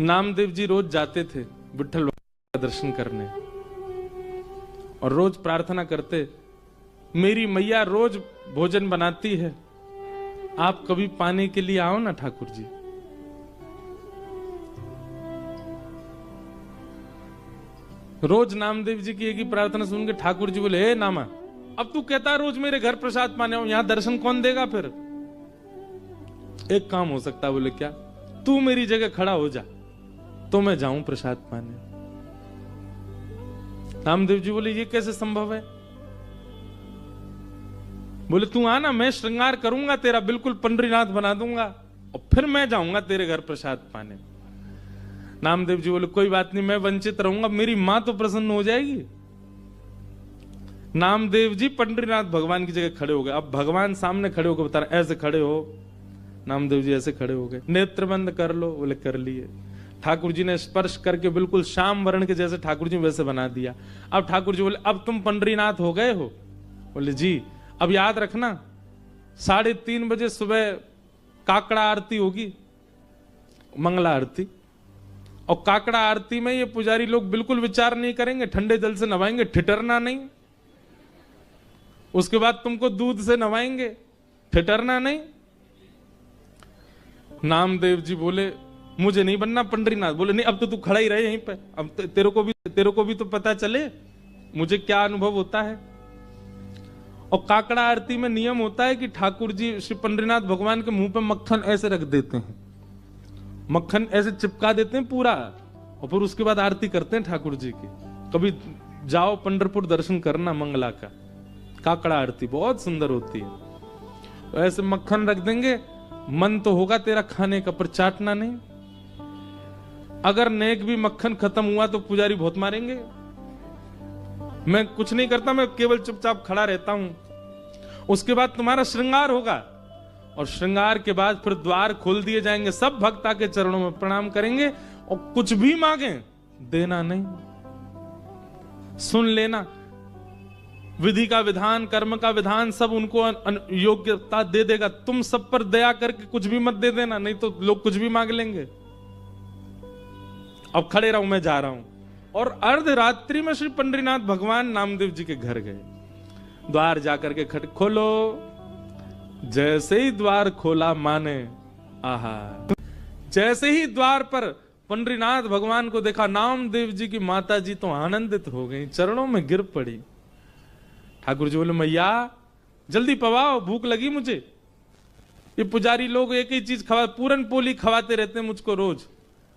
नामदेव जी रोज जाते थे विठ्ठल का दर्शन करने और रोज प्रार्थना करते, मेरी मैया रोज भोजन बनाती है, आप कभी पाने के लिए आओ ना ठाकुर जी। रोज नामदेव जी की एक ही प्रार्थना सुन के ठाकुर जी बोले, हे नामा, अब तू कहता रोज मेरे घर प्रसाद पाने आओ, यहां दर्शन कौन देगा? फिर एक काम हो सकता, बोले क्या? तू मेरी जगह खड़ा हो जा तो मैं जाऊं प्रसाद पाने। नामदेव जी बोले, ये कैसे संभव है? बोले तू आना, मैं श्रृंगार करूंगा तेरा, बिल्कुल पंडरीनाथ बना दूंगा और फिर मैं जाऊंगा तेरे घर प्रसाद पाने। नामदेव जी बोले, कोई बात नहीं, मैं वंचित रहूंगा, मेरी मां तो प्रसन्न हो जाएगी। नामदेव जी पंडरीनाथ भगवान की जगह खड़े हो गए। अब भगवान सामने खड़े होकर बता रहे, ऐसे खड़े हो। नामदेव जी ऐसे खड़े हो गए। नेत्र बंद कर लो। बोले कर लिए। ठाकुर जी ने स्पर्श करके बिल्कुल श्याम वर्ण के जैसे ठाकुर जी वैसे बना दिया। अब ठाकुर जी बोले, अब तुम पंडरीनाथ हो गए हो? बोले जी। अब याद रखना 3:30 बजे सुबह काकड़ा आरती होगी, मंगला आरती। और काकड़ा आरती में ये पुजारी लोग बिल्कुल विचार नहीं करेंगे, ठंडे जल से नवाएंगे, ठिठरना नहीं। उसके बाद तुमको दूध से नवाएंगे, ठिठरना नहीं। नामदेव जी बोले, मुझे नहीं बनना पंडरीनाथ। बोले नहीं, अब तो तू खड़ा ही रहे यहीं पे, अब तेरे को भी तो पता चले मुझे क्या अनुभव होता है। और काकड़ा आरती में नियम होता है कि ठाकुर जी श्री पंडरीनाथ भगवान के मुंह पे मक्खन ऐसे रख देते हैं, मक्खन ऐसे चिपका देते हैं पूरा, और फिर उसके बाद आरती करते हैं ठाकुर जी की। कभी जाओ पंढरपुर दर्शन करना मंगला का, काकड़ा आरती बहुत सुंदर होती है। तो ऐसे मक्खन रख देंगे, मन तो होगा तेरा खाने का पर चाटना नहीं। अगर नेक भी मक्खन खत्म हुआ तो पुजारी बहुत मारेंगे। मैं कुछ नहीं करता, मैं केवल चुपचाप खड़ा रहता हूं। उसके बाद तुम्हारा श्रृंगार होगा और श्रृंगार के बाद फिर द्वार खोल दिए जाएंगे, सब भक्त आके चरणों में प्रणाम करेंगे और कुछ भी मांगे देना नहीं, सुन लेना। विधि का विधान, कर्म का विधान सब उनको योग्यता दे देगा। तुम सब पर दया करके कुछ भी मत दे देना, नहीं तो लोग कुछ भी मांग लेंगे। अब खड़े रहूं, मैं जा रहा हूं। और अर्धरात्रि में श्री पंडरीनाथ भगवान नामदेव जी के घर गए। द्वार जाकर के खट खोलो। जैसे ही द्वार खोला माने, आहा, जैसे ही द्वार पर पंडरीनाथ भगवान को देखा, नामदेव जी की माता जी तो आनंदित हो गई, चरणों में गिर पड़ी। ठाकुर जी बोले, मैया जल्दी पवाओ, भूख लगी मुझे। ये पुजारी लोग एक ही चीज खवा, पूरन पोली खवाते रहते हैं मुझको रोज,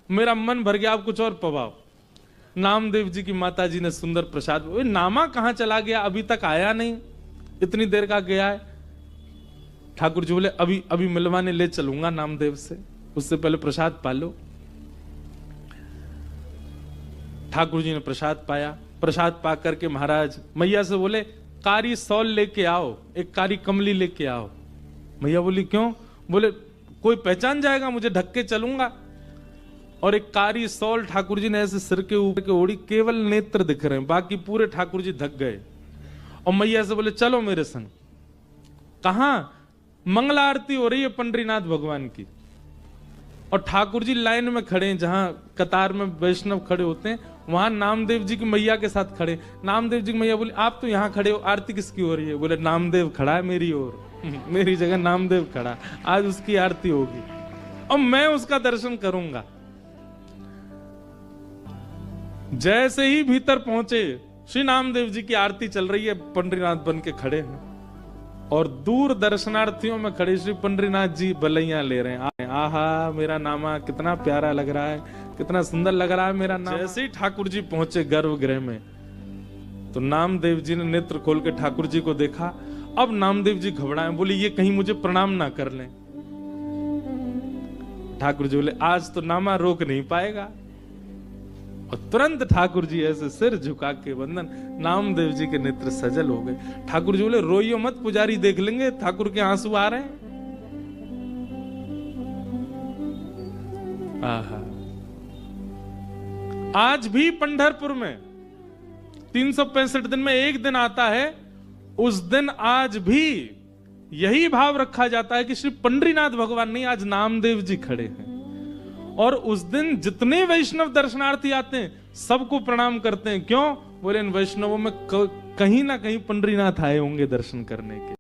मेरा मन भर गया, आप कुछ और पवाओ। नामदेव जी की माता जी ने सुंदर प्रसाद। नामा कहां चला गया, अभी तक आया नहीं, इतनी देर का गया है। ठाकुर जी बोले, अभी अभी मिलवाने ले चलूंगा नामदेव से, उससे पहले प्रसाद पा लो। ठाकुर जी ने प्रसाद पाया। प्रसाद पा करके महाराज मैया से बोले, कारी सौल लेके आओ, एक कारी कमली लेके आओ। मैया बोली, क्यों? बोले, कोई पहचान जाएगा, मुझे ढक के चलूंगा। और एक कारी सौल ठाकुर जी ने ऐसे सिर के ऊपर के ओढ़ी, केवल नेत्र दिख रहे हैं, बाकी पूरे ठाकुर जी ढक गए। और मैया से बोले, चलो मेरे संग। कहां? मंगला आरती हो रही है पंडरीनाथ भगवान की, और ठाकुर जी लाइन में खड़े हैं, जहां कतार में वैष्णव खड़े होते हैं, वहां नामदेव जी की मैया के साथ खड़े। नामदेव जी की मैया बोली, आप तो यहां खड़े हो, आरती किसकी हो रही है? बोले, नामदेव खड़ा है मेरी ओर, मेरी जगह नामदेव खड़ा, आज उसकी आरती होगी और मैं उसका दर्शन करूंगा। जैसे ही भीतर पहुंचे, श्री नामदेव जी की आरती चल रही है, पंडरीनाथ बन के खड़े हैं और दूर दर्शनार्थियों में खड़े श्री पंडरीनाथ जी बलैया ले रहे हैं। आहा, मेरा नामा कितना प्यारा लग रहा है, कितना सुंदर लग रहा है मेरा नाम। जैसे ही ठाकुर जी पहुंचे गर्भगृह में, तो नामदेव जी ने नेत्र खोल के ठाकुर जी को देखा। अब नामदेव जी घबराए, बोले, ये कहीं मुझे प्रणाम ना कर लें। ठाकुर जी बोले, आज तो नामा रोक नहीं पाएगा। और तुरंत ठाकुर जी ऐसे सिर झुका के वंदन, नामदेव जी के नेत्र सजल हो गए। ठाकुर जी बोले, रोइयो मत, पुजारी देख लेंगे, ठाकुर के आंसू आ रहे हैं। आहा, आज भी पंढरपुर में 365 दिन में एक दिन आता है, उस दिन आज भी यही भाव रखा जाता है कि श्री पंडरीनाथ भगवान नहीं, आज नामदेव जी खड़े हैं और उस दिन जितने वैष्णव दर्शनार्थी आते हैं सबको प्रणाम करते हैं। क्यों? बोले इन वैष्णवों में कहीं ना कहीं पंडरीनाथ आए होंगे दर्शन करने के।